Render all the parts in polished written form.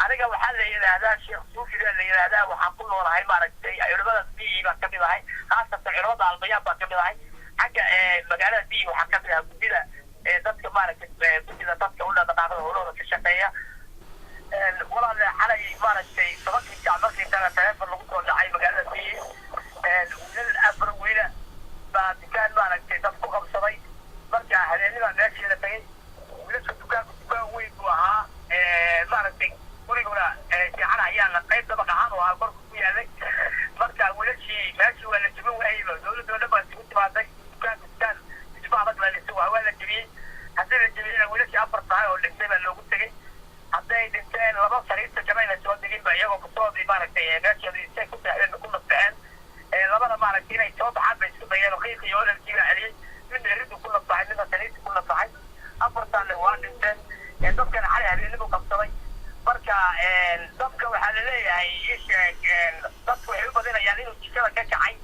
aniga waxaa la yiraahdaa sheekh suufiga la yiraahdaa waxaan ku noolahay maaragtay culimada bii baan kamid ahay khaasatan culimada albayaan baan kamid ahay xagga magaalada bii waxaan kamid ahay gudida dadka maaragtay gudida dadka u dhaqaaqada howlahooda ka shaqeeya walaal xalay maaragtay sababtii jacbarkii inta telefoon lagu soo dhacay magaalada bii wiilal afar wiila baa dukaan maaragtay dad ku qabsaday marka habeenima meesheeda tagay wiilasha dukaan weyn buu ahaa maaragtay guriguna fiican ayaana qayb dabaq ahaan oo korka ku yaalay marka wiilashii meeshii waa la jebin waayey dowladda oo dhan baa isugu timaaday dukaan isma adag baa waa la jebiyey haddii la jebiyeyna wiilashii afar tahay oo dhintay baa loogu tegey hadday dhinteen laba sariirta jamayna soo degin ba iyagoo kusoodii maaragtay meesheedii say ku seexdeen ku nafbaceen labada maaragtay inay soo baxaan bay isku dayeen oo qiiqii oo dhalkii baa celiyey midna riddu ku nafbaxay midna sariirta ku nafbaxay afartaanna waa dhinteen dadkana xalay habeennimu qabsaday marka dadka waxaa la leeyahay dadku waxay u badinayaan inuu jikada ka kacay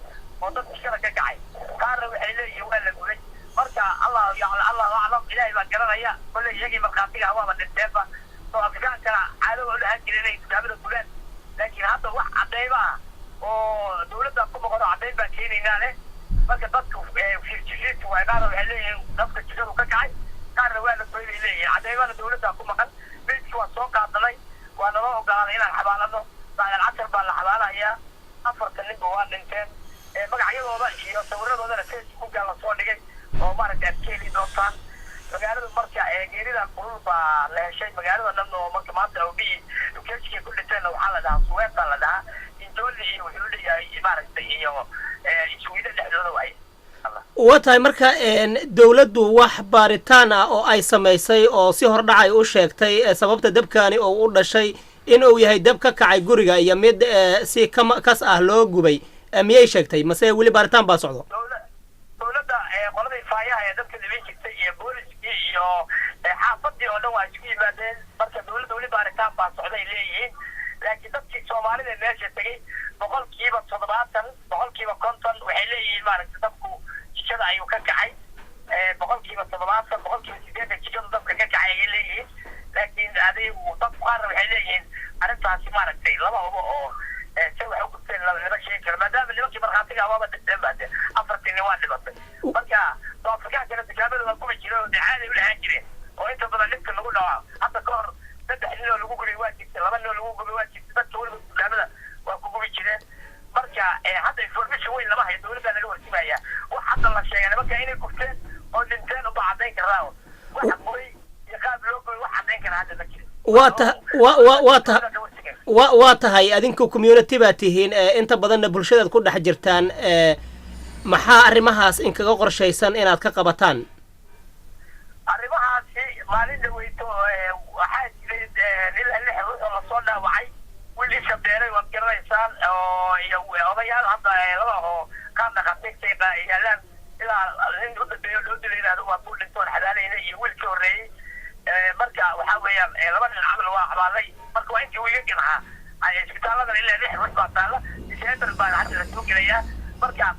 oo dad jikada ka kacay qaarna waxay leeyihiin waa la gubay marka allahu aclam ilaahay baa garanaya kolley iyagii markhaatiga hawaaba dhinteenba soo afrikaankana caadada u dhahaan jiray inay dukaamada gulaan laakiin hadda wax cadayba ah oo dowladda ku noqono cadayn baan keenaynaa leh marka dadku firjisiisu waay qaarna waxay leeyihiin dadka jikadu ka kacay qaarna waa la goynay leeyihiin cadaymana dowladda ku maqan beydkii waa soo qaadanay waa naloo ogolaaday inaan xabaalano bacdal casar baa la xabaalahayaa afartan ninba waa dhinteen magacyadooda iyo sawiradoodana facebooka la soo dhigay oo maaragtay aad ka heli doontaan magaaladu marka geerida kulul baa la heshay magaalada dhan oo marka maanta awdhii dukeeshkii ku dhinteenna waxaa la dhahaa suweebtaa la dhahaa injooli iyo wuxuu leeyahay maaragtay iyo iswiida dhexdooda waay waa tahay marka dowladdu wax baaritaan ah oo ay samaysay oo si hordhacay u sheegtay sababta dabkani oo u dhashay in uu yahay dab ka kacay guriga iyo mid si kas ah loo gubay miyay sheegtay mase weli baaritaan baa socdo dowladda qoladii faayaha ee dadka dhiban jirtay iyo booliskii iyo xaafadii oo dhan waa isku yimaadeen marka dowladda weli baaritaan baa socday leeyihiin laakiin dadkii soomaalida meesha tegey boqolkiiba 70 boqolkiiba 50 waxay leeyihiin maaragtay dabku jikada ayuu ka kacay boqolkiiba 70 boqolkiiba 80 jikadu dabka ka kacay ayay leeyihiin laakiin adigu dad qaarna waxay leeyihiin arrintaasi maaragtay laba hubo oo se waxay u gubteen lama sheegi karo maadaama nimankii markhaatiga abaaba dhinteen baa de afartii waa dhimatay marka soo afrikaankana dukaamada waa gubi jireen oo dacaaday u lahaan jireen oo inta badan dhibka lagu dhaco hadda ka hor 3 nin oo lagu gubay waa jirtay 2 nin oo lagu gubay waa jirtay dadka weliba dukaamada waa ku gubi jireen marka hadda information weyn lama hayo dowladda laga warsimayaa wax hadda la sheegay nimanka inay gubteen oo dhinteen uba caddayn karaa waxa gubay iyo qaab loo gubay wax caddayn karaa hadda ma jirin waa tahay adinku community baa tihiin inta badanna bulshadaad ku dhex jirtaan maxaa arrimahaas inkaga qorshaysan inaad ka qabataan arrimahaasi maalin dhaweyto waxaa jiray ilaa 6 ruux oo lasoo dhaawacay wili shabeelay waad garanaysaan oo iyo odayaal hadda laba oo qaabna khatiirta yaalaan ilaa nin u dambeeyo loo dilaynaado waa ku dhintoon xadaalayna iyo wiilkii horreeyey marka waxaa weeyaan laba nin camal waa xabaalay marka waa intii wiiga ganaha isbitaaladan ilaa 6 ruux baa taala isheetar baa hadda la soo gelayaa marka